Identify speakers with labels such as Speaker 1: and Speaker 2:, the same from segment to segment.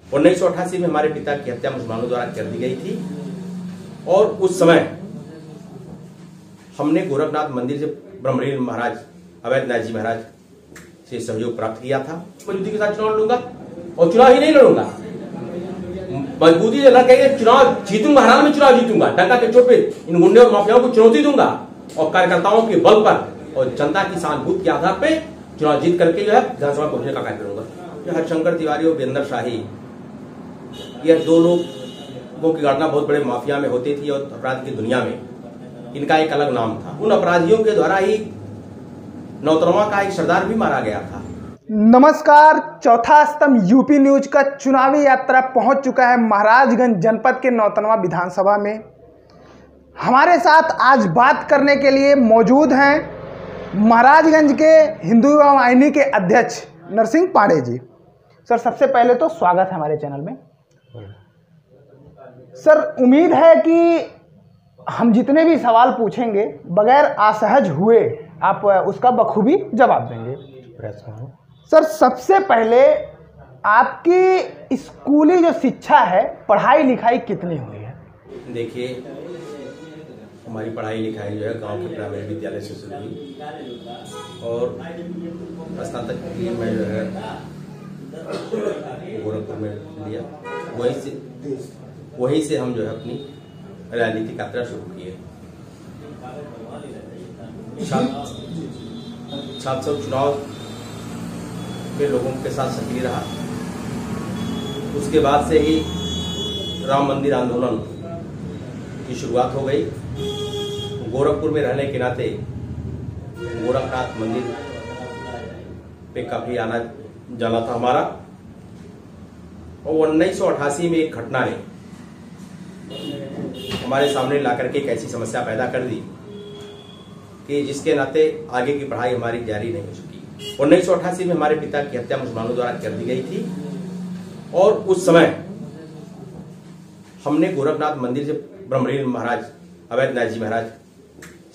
Speaker 1: 1988 में हमारे पिता की हत्या मुसलमानों द्वारा कर दी गई थी और उस समय हमने गोरखनाथ मंदिर से ब्रह्मलीन महाराज अवैधनाथ जी महाराज से सहयोग प्राप्त किया था। मजबूती के साथ चुनाव लड़ूंगा और चुनाव ही नहीं लड़ूंगा, मजबूती से लड़के चुनाव जीतूंगा, हरियाणा में चुनाव जीतूंगा, डंका के चोट पे इन गुंडे और माफियाओं को चुनौती दूंगा और कार्यकर्ताओं के बल पर और जनता की सहानुभूति के आधार पे चुनाव जीत करके जो है विधानसभा पहुंचने का कार्य करूंगा। हरिशंकर तिवारी और वीरेंद्र शाही, यह दो लोगों की घटना बहुत बड़े माफिया में होती थी और अपराध की दुनिया में इनका एक अलग नाम था। उन अपराधियों के द्वारा ही नौतनवा का एक सरदार भी मारा गया था।
Speaker 2: नमस्कार, चौथा स्तंभ यूपी न्यूज का चुनावी यात्रा पहुंच चुका है महाराजगंज जनपद के नौतनवा विधानसभा में। हमारे साथ आज बात करने के लिए मौजूद हैं महाराजगंज के हिंदू युवा वाहिनी के अध्यक्ष नरसिंह पांडे जी। सर, सबसे पहले तो स्वागत है हमारे चैनल में। सर, उम्मीद है कि हम जितने भी सवाल पूछेंगे बगैर असहज हुए आप उसका बखूबी जवाब देंगे। सर, सबसे पहले आपकी स्कूली जो शिक्षा है, पढ़ाई लिखाई कितनी हुई है?
Speaker 1: देखिए, हमारी पढ़ाई लिखाई जो है गांव के प्राइमरी विद्यालय से शुरू हुई और स्नातक के लिए मैं जो है गोरखपुर में लिया। वहीं से हम जो है अपनी राजनीतिक यात्रा शुरू किए। छात्र चुनाव में लोगों के साथ सक्रिय रहा। उसके बाद से ही राम मंदिर आंदोलन की शुरुआत हो गई। गोरखपुर में रहने के नाते गोरखनाथ मंदिर पे काफी आना जाना था हमारा। और 1988 में एक घटना ने हमारे सामने लाकर के एक ऐसी समस्या पैदा कर दी कि जिसके नाते आगे की पढ़ाई हमारी जारी नहीं हो सकी। 1988 में हमारे पिता की हत्या मुसलमानों द्वारा कर दी गई थी और उस समय हमने गोरखनाथ मंदिर से ब्रह्मलीन महाराज अवैधनाथ जी महाराज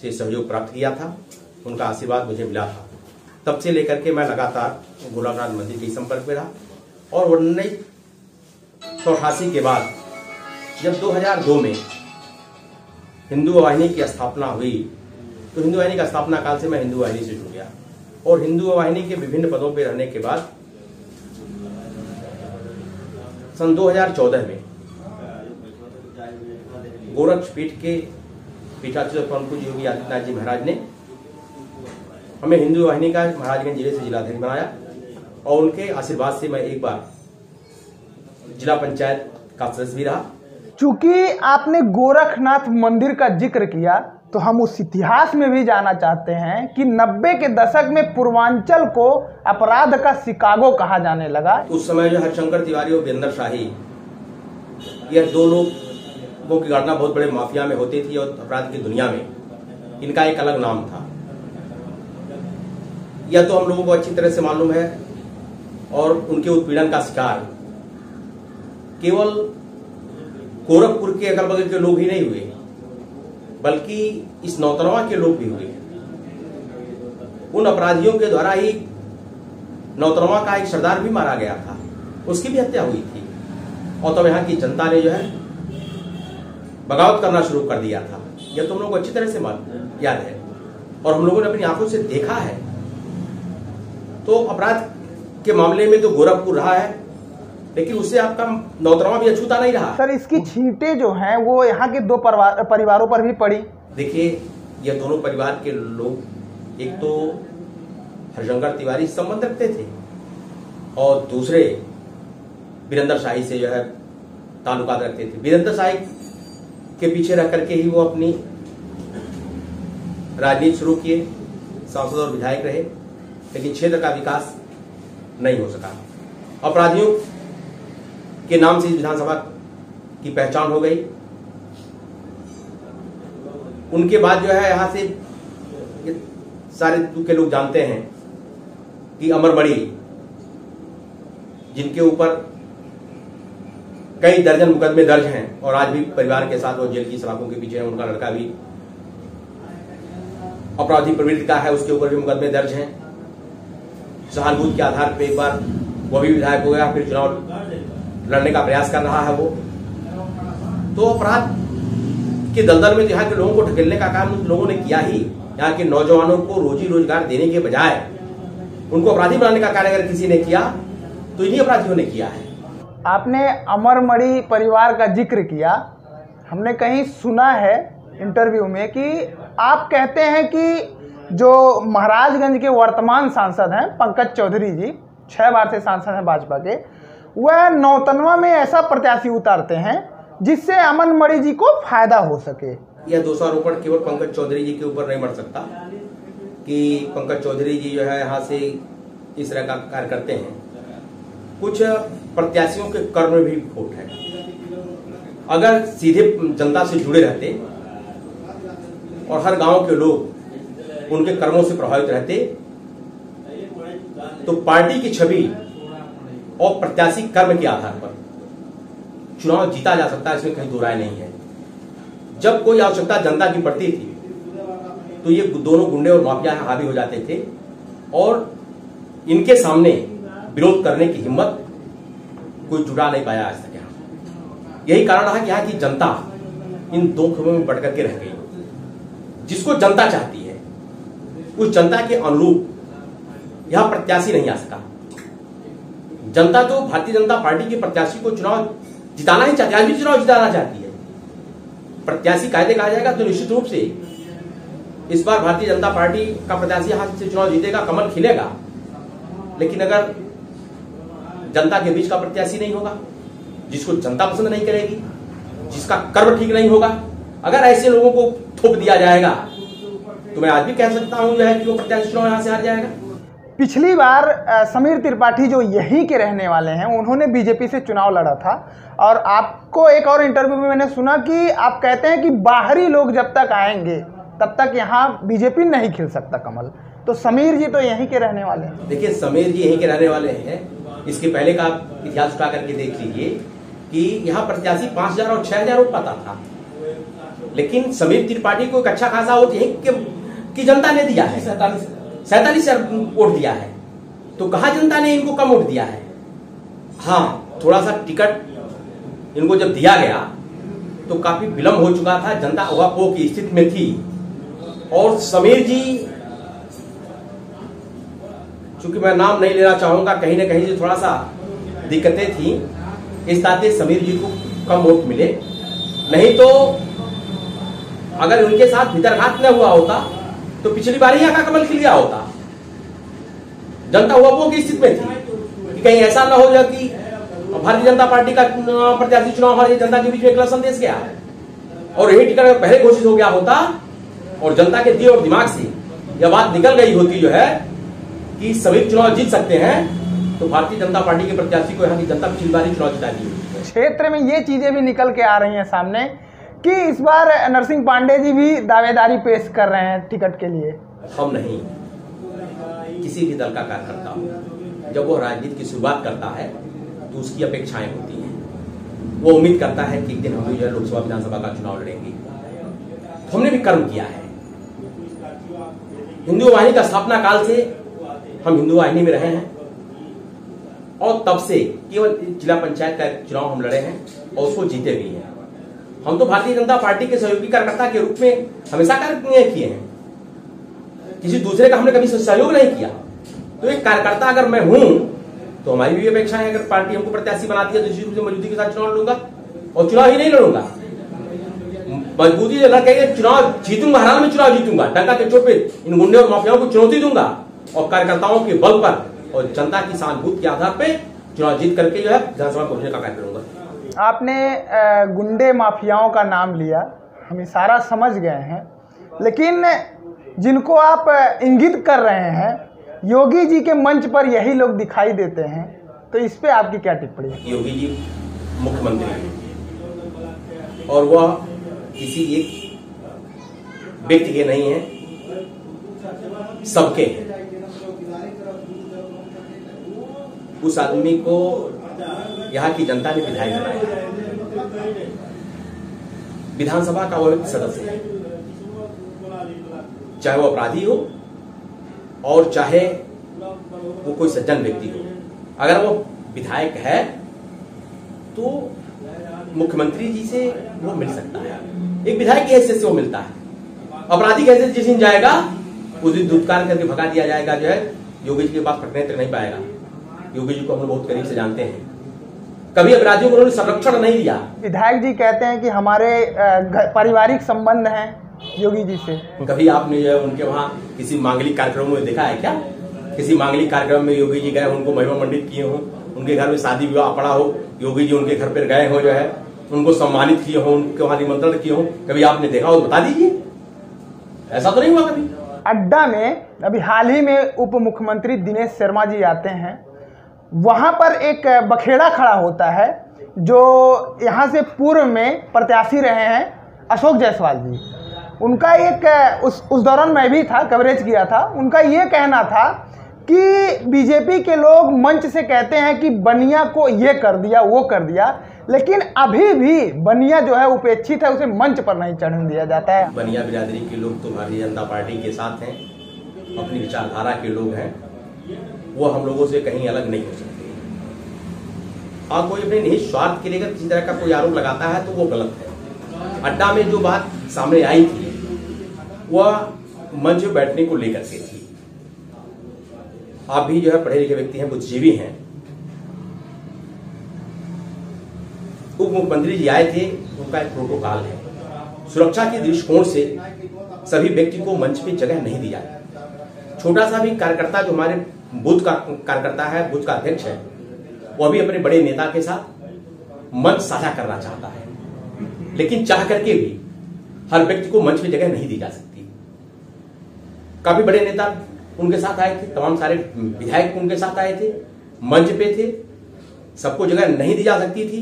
Speaker 1: से सहयोग प्राप्त किया था। उनका आशीर्वाद मुझे मिला था। तब से लेकर के मैं लगातार गोरखनाथ मंदिर के संपर्क में रहा और 1988 के बाद जब 2002 में हिंदू वाहिनी की स्थापना हुई तो हिंदू वाहिनी का स्थापना काल से मैं हिंदू वाहिनी से जुड़ गया और हिंदू वाहिनी के विभिन्न पदों पर रहने के बाद सन 2014 में गोरक्षपीठ के पीठाधीश्वर परम पूज्य योगी आदित्यनाथ जी महाराज ने हमें हिंदू वाहिनी का महाराजगंज जिले से जिलाध्यक्ष बनाया और उनके आशीर्वाद से मैं एक बार जिला पंचायत का सदस्य भी रहा।
Speaker 2: चूंकि आपने गोरखनाथ मंदिर का जिक्र किया तो हम उस इतिहास में भी जाना चाहते हैं कि 90 के दशक में पूर्वांचल को अपराध का शिकागो कहा जाने लगा।
Speaker 1: उस समय जो हरिशंकर तिवारी और वीरेंद्र शाही, यह दो लोगों की घटना बहुत बड़े माफिया में होती थी और अपराध की दुनिया में इनका एक अलग नाम था। यह तो हम लोगों को अच्छी तरह से मालूम है और उनके उत्पीड़न का शिकार केवल गोरखपुर के अगल बगल के लोग ही नहीं हुए बल्कि इस नौतनवा के लोग भी हुए। उन अपराधियों के द्वारा ही नौतनवा का एक सरदार भी मारा गया था, उसकी भी हत्या हुई थी और तब यहाँ की जनता ने जो है बगावत करना शुरू कर दिया था। यह तो हम लोग को अच्छी तरह से याद है और हम लोगों ने अपनी आंखों से देखा है। तो अपराध के मामले में तो गोरखपुर रहा है लेकिन उससे आपका नौतनवा भी अछूता नहीं रहा।
Speaker 2: सर, इसकी छींटे जो हैं वो यहाँ के दो परिवारों पर भी पड़ी।
Speaker 1: देखिए, ये दोनों परिवार के लोग एक तो हरिशंकर तिवारी संबंध रखते थे और दूसरे वीरेंद्र शाही से जो है ताल्लुकात रखते थे। वीरेंद्र शाही के पीछे रह करके ही वो अपनी राजनीति शुरू किए, सांसद और विधायक रहे, लेकिन क्षेत्र का विकास नहीं हो सका। अपराधियों के नाम से विधानसभा की पहचान हो गई। उनके बाद जो है यहां से सारे के लोग जानते हैं कि अमरमणि, जिनके ऊपर कई दर्जन मुकदमे दर्ज हैं और आज भी परिवार के साथ वो जेल की सलाखों के पीछे है, उनका लड़का भी अपराधी प्रवृत्ति का है, उसके ऊपर भी मुकदमे दर्ज हैं। सहानुभूति के आधार पर एक बार वो भी विधायक हो गया, फिर चुनाव लड़ने का प्रयास कर रहा है वो, तो अपराध के दलदल में यहाँ के लोगों को ढकेलने का काम उन लोगों ने किया ही। यहाँ के नौजवानों को रोजी रोजगार देने के बजाय उनको अपराधी बनाने का कार्य अगर किसी ने किया तो इन्हीं अपराधियों ने किया है।
Speaker 2: आपने अमरमणि परिवार का जिक्र किया, हमने कहीं सुना है इंटरव्यू में कि आप कहते हैं कि जो महाराजगंज के वर्तमान सांसद हैं पंकज चौधरी जी, 6 बार से सांसद हैं भाजपा के, वह नौतनवा में ऐसा प्रत्याशी उतारते हैं जिससे अमरमणि जी को फायदा हो सके।
Speaker 1: यह दोषारोपण केवल पंकज चौधरी जी के ऊपर नहीं मर सकता कि पंकज चौधरी जी जो है यहाँ से इस तरह का कार्य करते हैं। कुछ प्रत्याशियों के कर्म में भी खोट है। अगर सीधे जनता से जुड़े रहते और हर गांव के लोग उनके कर्मों से प्रभावित रहते तो पार्टी की छवि और प्रत्याशी कर्म के आधार पर चुनाव जीता जा सकता है, इसमें कहीं दो राय नहीं है। जब कोई आवश्यकता जनता की पड़ती थी तो ये दोनों गुंडे और माफिया हावी हो जाते थे और इनके सामने विरोध करने की हिम्मत कोई जुटा नहीं पाया आज तक यहाँ। यही कारण रहा कि यहाँ की जनता इन दो खेमों में बढ़ करके रह गई। जिसको जनता चाहती है उस जनता के अनुरूप यह प्रत्याशी नहीं आ सका। जनता तो भारतीय जनता पार्टी के प्रत्याशी को चुनाव जिताना ही चाहती है, आज भी चुनाव जिताना चाहती है। प्रत्याशी कायदे कहा जाएगा तो निश्चित रूप से इस बार भारतीय जनता पार्टी का प्रत्याशी हाथ से चुनाव जीतेगा, कमल खिलेगा। लेकिन अगर जनता के बीच का प्रत्याशी नहीं होगा, जिसको जनता पसंद नहीं करेगी, जिसका कर्म ठीक नहीं होगा, अगर ऐसे लोगों को थोप दिया जाएगा तो मैं आज भी कह सकता हूं जो है कि वो प्रत्याशी चुनाव यहां से हार जाएगा।
Speaker 2: पिछली बार समीर त्रिपाठी जो यहीं के रहने वाले हैं उन्होंने बीजेपी से चुनाव लड़ा था और आपको एक और इंटरव्यू में मैंने सुना कि आप कहते हैं कि बाहरी लोग जब तक आएंगे तब तक यहाँ बीजेपी नहीं खिल सकता कमल। तो समीर जी तो यहीं के रहने वाले हैं।
Speaker 1: देखिए, समीर जी यहीं के रहने वाले हैं। इसके पहले का आप इतिहास उठा करके देख लीजिए कि यहाँ प्रत्याशी 5000 और 6000 वोट पाता था, लेकिन समीर त्रिपाठी को एक अच्छा खासा वोट यहीं की जनता ने दिया है, 47 वोट दिया है। तो कहा जनता ने इनको कम वोट दिया है। हाँ, थोड़ा सा टिकट इनको जब दिया गया तो काफी विलंब हो चुका था, जनता उहापोह की स्थिति में थी। और समीर जी, चूंकि मैं नाम नहीं लेना चाहूंगा, कहीं ना कहीं से थोड़ा सा दिक्कतें थी, इस नाते समीर जी को कम वोट मिले। नहीं तो अगर उनके साथ भीतरघात न हुआ होता तो पिछली बार यहाँ का कमल खिल गया होता। जनता उहापोह की स्थिति में थी कि कहीं ऐसा न हो जाए कि भारतीय जनता पार्टी का प्रत्याशी चुनाव हमारी जनता के बीच में एक संदेश गया है और यही टिकट पहले घोषित हो गया होता और जनता के दिल और दिमाग से यह बात निकल गई होती जो है कि सभी चुनाव जीत सकते हैं, तो भारतीय जनता पार्टी के प्रत्याशी को यहाँ की जनता पिछली बार चुनाव जिता दी।
Speaker 2: क्षेत्र में ये चीजें भी निकल के आ रही हैं सामने कि इस बार नरसिंह पांडे जी भी दावेदारी पेश कर रहे हैं टिकट के लिए।
Speaker 1: हम नहीं, किसी भी दल का कार्यकर्ता जब वो राजनीति की शुरुआत करता है तो उसकी अपेक्षाएं होती हैं। वो उम्मीद करता है कि एक दिन हम जो है लोकसभा विधानसभा का चुनाव लड़ेंगे। तो हमने भी कर्म किया है। हिंदू वाहिनी का स्थापना काल से हम हिंदू वाहिनी में रहे हैं और तब से केवल जिला पंचायत का चुनाव हम लड़े हैं और उसको जीते भी हैं। हम तो भारतीय जनता पार्टी के सहयोगी कार्यकर्ता के रूप में हमेशा कार्य किए हैं, किसी दूसरे का हमने कभी सहयोग नहीं किया। तो एक कार्यकर्ता अगर मैं हूं तो हमारी भी अपेक्षा है, अगर पार्टी हमको प्रत्याशी बनाती है तो निश्चित रूप से मजबूती के साथ चुनाव लड़ूंगा और चुनाव ही नहीं लड़ूंगा, मजबूती से लड़के चुनाव जीतूंगा, हराना में चुनाव जीतूंगा, डंका के चोट पे इन गुंडे और माफियाओं को चुनौती दूंगा और कार्यकर्ताओं के बल पर और जनता की सहानुभूति के आधार पर चुनाव जीत करके जो है विधानसभा पहुंचने का कार्य करूंगा।
Speaker 2: आपने गुंडे माफियाओं का नाम लिया, हम इशारा समझ गए हैं, लेकिन जिनको आप इंगित कर रहे हैं योगी जी के मंच पर यही लोग दिखाई देते हैं, तो इस पे आपकी क्या टिप्पणी है?
Speaker 1: योगी जी मुख्यमंत्री हैं और वह किसी एक व्यक्ति के नहीं है, सबके हैं। उस आदमी को यहाँ की जनता ने विधायक बनाया, विधानसभा का वो व्यक्ति सदस्य है, चाहे वो अपराधी हो और चाहे वो कोई सज्जन व्यक्ति हो। अगर वो विधायक है तो मुख्यमंत्री जी से वो मिल सकता है, एक विधायक की हैसियत से वो मिलता है। अपराधी की हैसियत जिस दिन जाएगा उस दिन दुत्कार करके भगा दिया जाएगा, जो है योगी जी के पास पटने तक नहीं पाएगा। योगी जी को हम लोग बहुत करीब से जानते हैं, कभी अपराधियों को उन्होंने संरक्षण नहीं दिया।
Speaker 2: विधायक जी कहते हैं कि हमारे पारिवारिक संबंध हैं योगी जी से।
Speaker 1: कभी आपने जो है उनके वहां किसी मांगलिक कार्यक्रम में देखा है क्या? किसी मांगलिक कार्यक्रम में योगी जी गए, उनको महिमा मंडित किए हों, उनके घर में शादी विवाह पड़ा हो, योगी जी उनके घर पर गए हो, जो है उनको सम्मानित किए हो, उनके वहां निमंत्रण किए हो, कभी आपने देखा हो तो बता दीजिए। ऐसा तो नहीं हुआ कभी।
Speaker 2: अड्डा में अभी हाल ही में उप मुख्यमंत्री दिनेश शर्मा जी आते हैं, वहां पर एक बखेड़ा खड़ा होता है जो यहां से पूर्व में प्रत्याशी रहे हैं अशोक जायसवाल जी। उनका एक उस दौरान मैं भी था, कवरेज किया था। उनका ये कहना था कि बीजेपी के लोग मंच से कहते हैं कि बनिया को ये कर दिया वो कर दिया, लेकिन अभी भी बनिया जो है उपेक्षित है, उसे मंच पर नहीं चढ़ने दिया जाता है।
Speaker 1: बनिया बिरादरी के लोग तो भारतीय जनता पार्टी के साथ हैं, अपनी विचारधारा के लोग हैं, वो हम लोगों से कहीं अलग नहीं हो सकते। और कोई अपने निहित स्वार्थ के लिए अगर किसी तरह का कोई आरोप लगाता है तो वो गलत है। अड्डा में जो बात सामने आई थी वह मंच में बैठने को लेकर के थी। आप भी जो है पढ़े लिखे व्यक्ति हैं, बुद्धिजीवी हैं। उप मुख्यमंत्री जी आए थे, उनका एक प्रोटोकॉल है, सुरक्षा के दृष्टिकोण से सभी व्यक्ति को मंच पे जगह नहीं दी जाती। छोटा सा भी कार्यकर्ता जो हमारे बूथ का कार्यकर्ता है, बूथ का अध्यक्ष है, वो भी अपने बड़े नेता के साथ मंच साझा करना चाहता है, लेकिन चाह करके भी हर व्यक्ति को मंच पे जगह नहीं दी जा सकती। काफी बड़े नेता उनके साथ आए थे, तमाम सारे विधायक उनके साथ आए थे, मंच पे थे, सबको जगह नहीं दी जा सकती थी।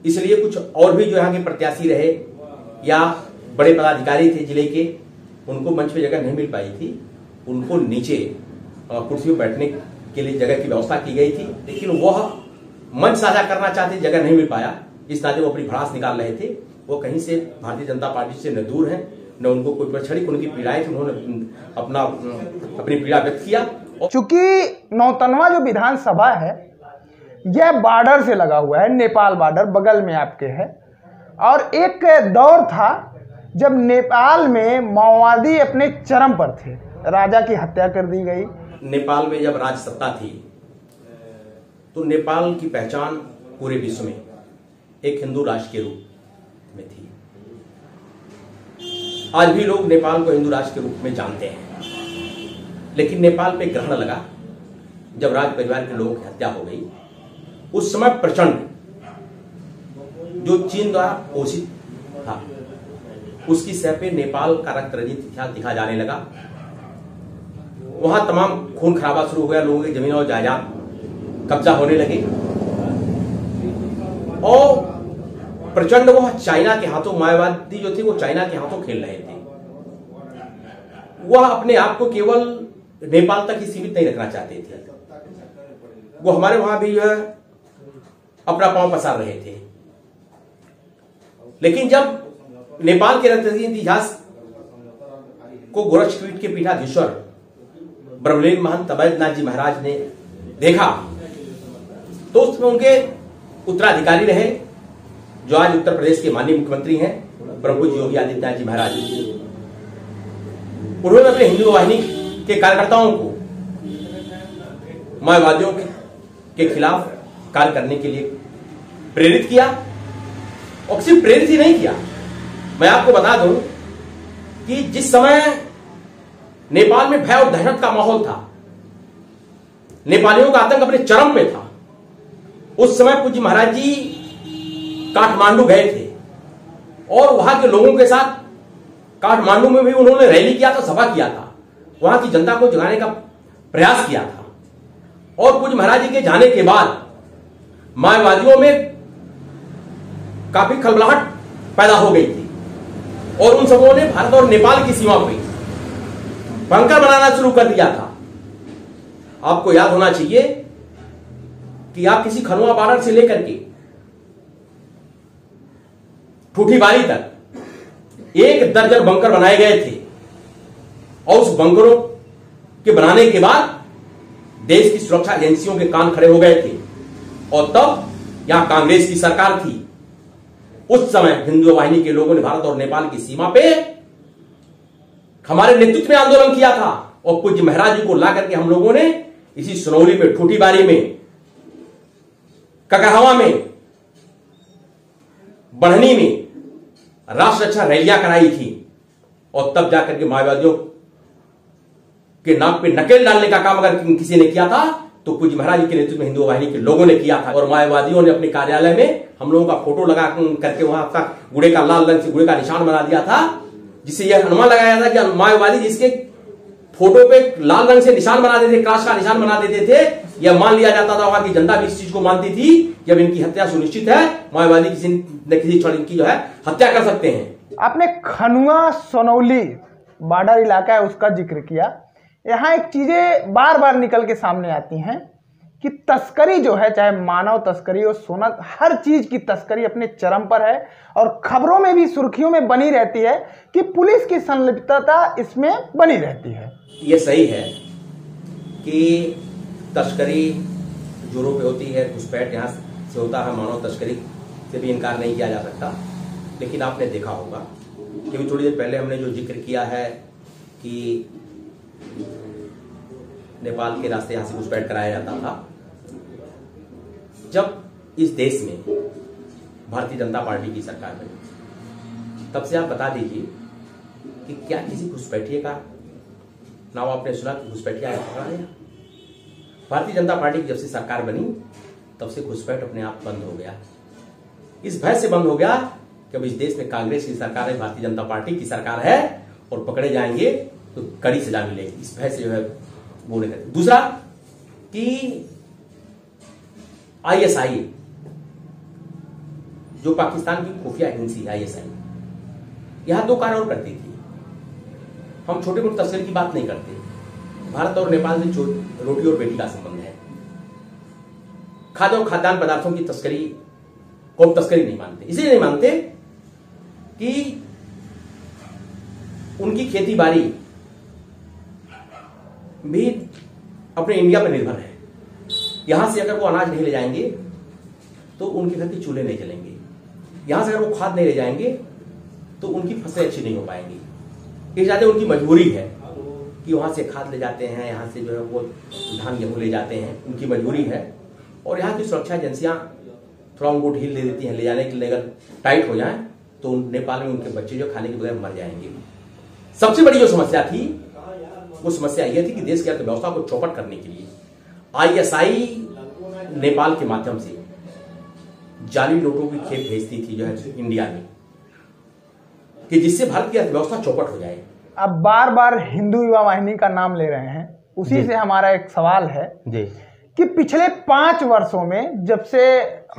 Speaker 1: इसलिए कुछ और भी जो यहाँ के प्रत्याशी रहे या बड़े पदाधिकारी थे जिले के, उनको मंच पे जगह नहीं मिल पाई थी। उनको नीचे कुर्सी पर बैठने के लिए जगह की व्यवस्था की गई थी, लेकिन वह मंच साझा करना चाहते, जगह नहीं मिल पाया। इस नाते वो अपनी भड़ास निकाल रहे थे। वो कहीं से भारतीय जनता पार्टी से न दूर है, न उनको कोई प्रक्षणिक उनकी पीड़ाएं थी, उन्होंने अपनी पीड़ा व्यक्त किया।
Speaker 2: चूंकि नौतनवा जो विधानसभा है यह बॉर्डर से लगा हुआ है, नेपाल बॉर्डर बगल में आपके है, और एक दौर था जब नेपाल में माओवादी अपने चरम पर थे, राजा की हत्या कर दी गई।
Speaker 1: नेपाल में जब राज सत्ता थी तो नेपाल की पहचान पूरे विश्व में एक हिंदू राष्ट्र के रूप में थी। आज भी लोग नेपाल को हिंदू राष्ट्र के रूप में जानते हैं, लेकिन नेपाल पे ग्रहण लगा जब राज परिवार के लोगों की हत्या हो गई। उस समय प्रचंड जो चीन द्वारा पोषित था, उसकी सह पे नेपाल का रक्त रंजित इतिहास दिखा जाने लगा। वहां तमाम खून खराबा शुरू हो गया, लोगों की जमीन और जायदाद कब्जा होने लगे, और प्रचंड वह चाइना के हाथों, माओवादी जो थे वो चाइना के हाथों खेल रहे थे। वह अपने आप को केवल नेपाल तक ही सीमित नहीं रखना चाहते थे, वो हमारे वहां भी जो है अपना पांव पसार रहे थे। लेकिन जब नेपाल के रक्त इतिहास को गोरक्षपीठ के पीठाधीश्वर ब्रह्मलीन महंत अवैधनाथ जी महाराज ने देखा, तो उसमें उनके उत्तराधिकारी रहे जो आज उत्तर प्रदेश के माननीय मुख्यमंत्री हैं प्रभु योगी आदित्यनाथ जी महाराज। उन्होंने अपने हिंदू वाहिनी के कार्यकर्ताओं को माओवादियों के खिलाफ कार्य करने के लिए प्रेरित किया, और सिर्फ प्रेरित ही नहीं किया। मैं आपको बता दूं कि जिस समय नेपाल में भय और दहशत का माहौल था, नेपालियों का आतंक अपने चरम पे था, उस समय पूज्य महाराज जी काठमांडू गए थे और वहां के लोगों के साथ काठमांडू में भी उन्होंने रैली किया था, सभा किया था, वहां की जनता को जगाने का प्रयास किया था। और पूज्य महाराज जी के जाने के बाद माओवादियों में काफी खलबलाहट पैदा हो गई थी, और उन सबों ने भारत और नेपाल की सीमा पर बंकर बनाना शुरू कर दिया था। आपको याद होना चाहिए कि आप किसी खनुआ बॉर्डर से लेकर के ठूठीबारी तक 1 दर्जन बंकर बनाए गए थे, और उस बंकरों के बनाने के बाद देश की सुरक्षा एजेंसियों के कान खड़े हो गए थे, और तब यहां कांग्रेस की सरकार थी, उस समय हिंदू वाहिनी के लोगों ने भारत और नेपाल की सीमा पे हमारे नेतृत्व में आंदोलन किया था और पूज्य महाराज जी को ला करके हम लोगों ने इसी सुनौली में, ठूठीबारी में, ककहवा में, बढ़नी में राष्ट्र रक्षा रैलियां कराई थी और तब जाकर के माओवादियों के नाक पे नकेल डालने का काम अगर किसी ने किया था तो पूज्य महाराज जी के नेतृत्व में हिंदू वाहिनी के लोगों ने किया था। और माओवादियों ने अपने कार्यालय में हम लोगों का फोटो लगा करके वहां का गुड़े का लाल रंग से गुड़े का निशान बना दिया था, जिससे यह अनुमान लगाया था कि माओवादी जिसके फोटो पे लाल रंग से निशान बना देते, क्रॉस का निशान बना देते थे, यह मान लिया जाता था वहां की जनता भी इस चीज को मानती थी कि अब इनकी हत्या सुनिश्चित है, माओवादी किसी न किसी क्षण इनकी जो है हत्या कर सकते हैं।
Speaker 2: आपने खनुआ सोनौली बॉर्डर इलाका है उसका जिक्र किया। यहाँ एक चीजें बार बार निकल के सामने आती हैं कि तस्करी जो है, चाहे मानव तस्करी और सोना, हर चीज की तस्करी अपने चरम पर है और खबरों में भी सुर्खियों में बनी रहती है कि पुलिस की संलिप्तता इसमें बनी रहती है।
Speaker 1: ये सही है कि तस्करी जोरों पे होती है, घुसपैठ यहाँ से होता है, मानव तस्करी से भी इनकार नहीं किया जा सकता। लेकिन आपने देखा होगा कि थोड़ी देर पहले हमने जो जिक्र किया है कि नेपाल के रास्ते यहां से घुसपैठ कराया जाता था, जब इस देश में भारतीय जनता पार्टी की सरकार बनी तब से आप बता दीजिए कि क्या किसी घुसपैठिए का नाम आपने सुना कि घुसपैठिया है? भारतीय जनता पार्टी की जब से सरकार बनी तब से घुसपैठ अपने आप बंद हो गया। इस भय से बंद हो गया कि अब इस देश में कांग्रेस की सरकार है, भारतीय जनता पार्टी की सरकार है और पकड़े जाएंगे तो कड़ी सजा मिलेगी। इस भय से जो है वो नहीं करते। दूसरा कि आईएसआई जो पाकिस्तान की खुफिया एजेंसी आईएसआई यहां दो कार्य और करती थी। हम छोटे मोटे तस्करी की बात नहीं करते, भारत और नेपाल में रोटी और बेटी का संबंध है। खाद्य और खाद्यान्न पदार्थों की तस्करी को हम तस्करी नहीं मानते, इसलिए नहीं मानते कि उनकी खेती बाड़ी भी अपने इंडिया पर निर्भर है। यहां से अगर वो अनाज नहीं ले जाएंगे तो उनके घर के चूल्हे नहीं जलेंगे, यहां से अगर वो खाद नहीं ले जाएंगे तो उनकी फसलें अच्छी नहीं हो पाएंगी। इस ज्यादा उनकी मजबूरी है कि वहां से खाद ले जाते हैं, यहां से जो है वो धान गेहूं ले जाते हैं, उनकी मजबूरी है। और यहाँ की सुरक्षा एजेंसियां थोड़ा उनको ढील दे देती हैं, ले जाने के लिए अगर टाइट हो जाए तो नेपाल में उनके बच्चे जो खाने के बगैर मर जाएंगे। सबसे बड़ी जो समस्या थी वो समस्या यह थी कि देश की अर्थव्यवस्था को चौपट करने के लिए आईएसआई नेपाल के माध्यम से जाली नोटों की खेप भेजती थी जो है इंडिया में, कि जिससे भारत की अर्थव्यवस्था चौपट हो जाए।
Speaker 2: अब बार बार हिंदू युवा वाहिनी का नाम ले रहे हैं, उसी से हमारा एक सवाल है
Speaker 1: जी
Speaker 2: कि पिछले 5 वर्षों में जब से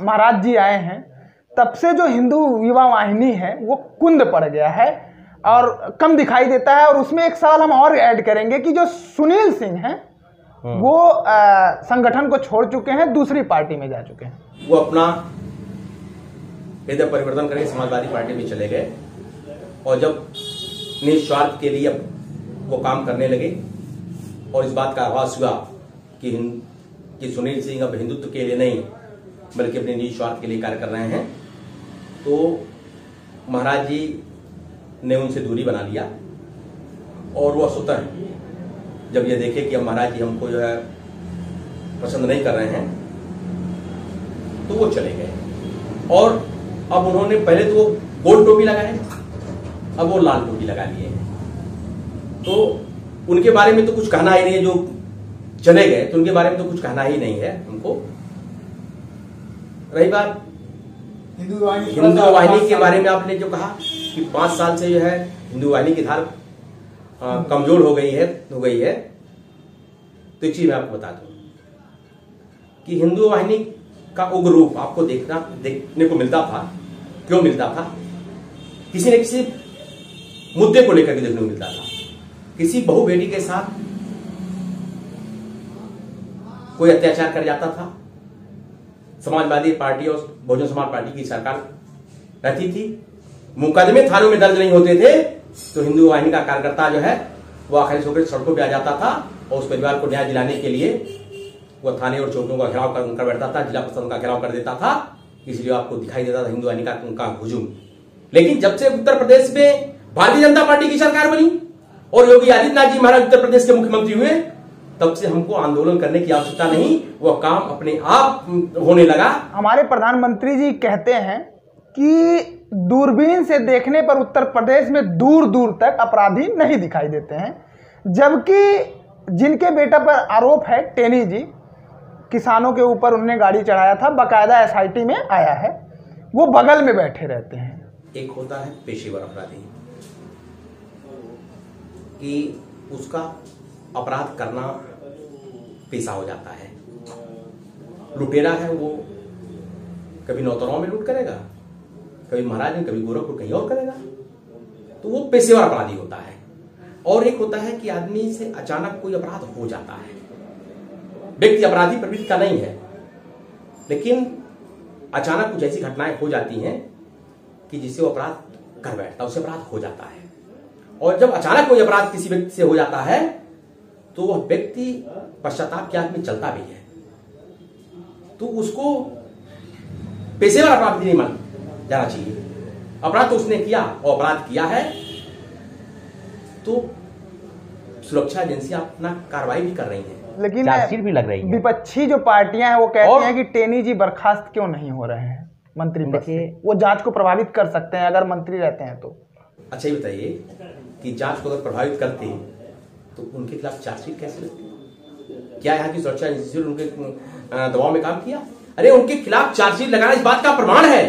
Speaker 2: महाराज जी आए हैं तब से जो हिंदू युवा वाहिनी है वो कुंद पड़ गया है और कम दिखाई देता है। और उसमें एक सवाल हम और ऐड करेंगे कि जो सुनील सिंह हैं वो संगठन को छोड़ चुके हैं, दूसरी पार्टी में जा चुके हैं।
Speaker 1: वो अपना हृदय परिवर्तन करके समाजवादी पार्टी में चले गए और जब निस्वार्थ के लिए वो काम करने लगे और इस बात का आभास हुआ कि सुनील सिंह अब हिंदुत्व के लिए नहीं बल्कि अपने निस्वार्थ के लिए कार्य कर रहे हैं, तो महाराज जी ने उनसे दूरी बना लिया और वो स्वतः जब ये देखे कि अब महाराज जी हमको जो है पसंद नहीं कर रहे हैं तो वो चले गए। और अब उन्होंने पहले तो गोल्ड टोपी लगाए, अब वो लाल टोपी लगा लिए हैं। तो उनके बारे में तो कुछ कहना ही नहीं है, जो चले गए तो उनके बारे में तो कुछ कहना ही नहीं है हमको। रही बात हिंदू वाहिनी के बारे में, आपने जो कहा कि 5 साल से जो है हिंदू वाहिनी की धार कमजोर हो गई है तो एक चीज मैं आपको बता दूं कि हिंदू वाहिनी का उग्र रूप आपको देखने को मिलता था। क्यों मिलता था? किसी न किसी मुद्दे को लेकर के देखने को मिलता था। किसी बहू बेटी के साथ कोई अत्याचार कर जाता था, समाजवादी पार्टी और बहुजन समाज पार्टी की सरकार रहती थी, मुकदमे थानों में दर्ज नहीं होते थे तो हिंदू वाहिनी का कार्यकर्ता जो है वो आखिरी होकर सड़कों पे आ जाता था और उस परिवार को न्याय दिलाने के लिए वो थाने और चौकियों का घेराव कर बैठता था, जिला प्रशासन का घेराव कर देता था इसलिए आपको दिखाई देता था हिंदुवानी का उनका हुजूम। लेकिन जब से उत्तर प्रदेश में भारतीय जनता पार्टी की सरकार बनी और योगी आदित्यनाथ जी महाराज उत्तर प्रदेश के मुख्यमंत्री हुए, तब से हमको आंदोलन करने की आवश्यकता नहीं, वह काम अपने आप होने लगा।
Speaker 2: हमारे प्रधानमंत्री जी कहते हैं कि दूरबीन से देखने पर उत्तर प्रदेश में दूर दूर तक अपराधी नहीं दिखाई देते हैं, जबकि जिनके बेटा पर आरोप है टेनी जी, किसानों के ऊपर उन्होंने गाड़ी चढ़ाया था, बाकायदा SIT में आया है, वो बगल में बैठे रहते हैं।
Speaker 1: एक होता है पेशेवर अपराधी कि उसका अपराध करना पेशा हो जाता है। लुटेरा है, वो कभी नौतनवा में लूट करेगा, कभी महाराज में, कभी गोरखपुर कहीं और करेगा, तो वो पेशेवर अपराधी होता है। और एक होता है कि आदमी से अचानक कोई अपराध हो जाता है। व्यक्ति अपराधी प्रवृत्ति का नहीं है, लेकिन अचानक कुछ ऐसी घटनाएं हो जाती हैं कि जिससे वो अपराध कर बैठता है, उससे अपराध हो जाता है। और जब अचानक कोई अपराध किसी व्यक्ति से हो जाता है तो वह व्यक्ति पश्चाताप के आग में चलता भी है, तो उसको पेशेवर अपराधी नहीं मान जाना चाहिए। अपराध तो उसने किया और अपराध किया है तो सुरक्षा एजेंसियां अपना कार्रवाई भी कर रही हैं,
Speaker 2: लेकिन
Speaker 1: चार्जशीट भी लग रही है।
Speaker 2: विपक्षी जो पार्टियां हैं वो कहती हैं कि टेनी जी बर्खास्त क्यों नहीं हो रहे हैं मंत्री पद से, वो जांच को प्रभावित कर सकते हैं अगर मंत्री रहते हैं तो।
Speaker 1: अच्छा ये बताइए कि जांच को अगर प्रभावित करते हैं तो उनके खिलाफ चार्जशीट कैसे लगती है? क्या यहाँ की सुरक्षा एजेंसी उनके दबाव में काम किया? अरे उनके खिलाफ चार्जशीट लगाना इस बात का प्रमाण है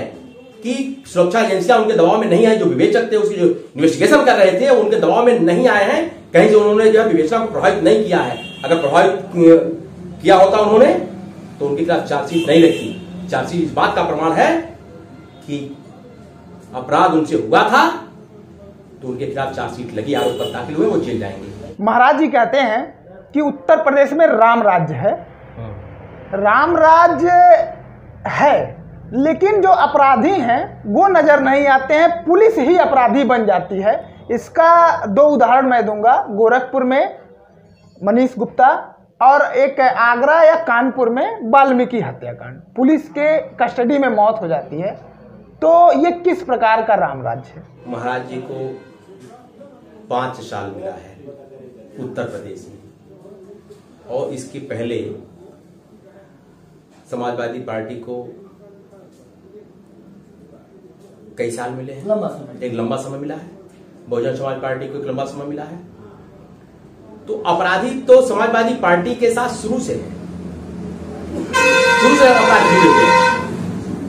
Speaker 1: कि सुरक्षा एजेंसियां उनके दबाव में नहीं आई। जो विवेचक थे, उसकी जो इन्वेस्टिगेशन कर रहे थे, उनके दबाव में नहीं आए हैं, कहीं से उन्होंने जो है विवेचना को प्रभावित नहीं किया है। अगर प्रभावित किया होता उन्होंने तो उनके खिलाफ चार्जशीट नहीं रखी। चार्जशीट इस बात का प्रमाण है कि अपराध उनसे हुआ था तो उनके खिलाफ चार्जशीट लगी, आरोप पत्र दाखिल हुए, वो जेल जाएंगे।
Speaker 2: महाराज जी कहते हैं कि उत्तर प्रदेश में राम राज्य है, राम राज्य है, लेकिन जो अपराधी हैं वो नजर नहीं आते हैं, पुलिस ही अपराधी बन जाती है। इसका 2 उदाहरण मैं दूंगा। गोरखपुर में मनीष गुप्ता और एक आगरा या कानपुर में वाल्मीकि हत्याकांड, पुलिस के कस्टडी में मौत हो जाती है। तो ये किस प्रकार का राम राज्य है?
Speaker 1: महाराज जी को 5 साल मिला है उत्तर प्रदेश में, और इसके पहले समाजवादी पार्टी को कई साल मिले हैं, एक लंबा समय मिला है। बहुजन समाज पार्टी को एक लंबा समय मिला है। तो अपराधी तो समाजवादी पार्टी के साथ शुरू से अपराधी जुड़े हुए,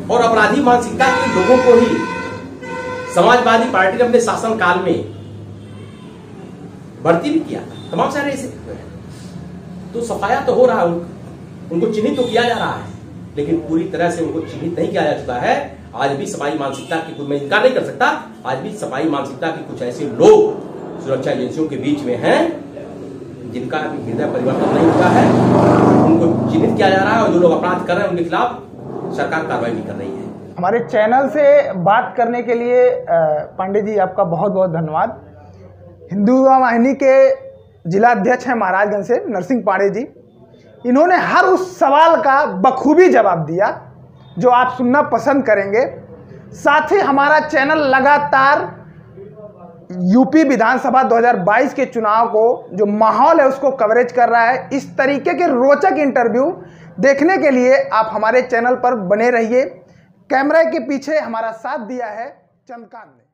Speaker 1: और अपराधी मानसिकता के लोगों को ही समाजवादी पार्टी ने अपने शासन काल में भर्ती भी किया था। तमाम सारे ऐसे तो सफाया तो हो रहा है, उनको चिन्हित तो किया जा रहा है, लेकिन पूरी तरह से उनको चिन्हित नहीं किया जा चुका है। आज भी सफाई मानसिकता की, कुछ मैं इनकार नहीं कर सकता, आज भी सफाई मानसिकता के कुछ ऐसे लोग सुरक्षा एजेंसियों के बीच में हैं जिनका हृदय परिवर्तन नहीं हुआ है, उनको चिन्हित किया जा रहा है, और जो लोग अपराध कर रहे हैं उनके खिलाफ सरकार कार्रवाई भी कर रही है।
Speaker 2: हमारे चैनल से बात करने के लिए पांडे जी आपका बहुत बहुत धन्यवाद। हिंदू युवा वाहिनी के जिला अध्यक्ष हैं महाराजगंज से नरसिंह पांडे जी, इन्होंने हर उस सवाल का बखूबी जवाब दिया जो आप सुनना पसंद करेंगे। साथ ही हमारा चैनल लगातार यूपी विधानसभा 2022 के चुनाव को जो माहौल है उसको कवरेज कर रहा है। इस तरीके के रोचक इंटरव्यू देखने के लिए आप हमारे चैनल पर बने रहिए। कैमरे के पीछे हमारा साथ दिया है चंद्रकांत ने।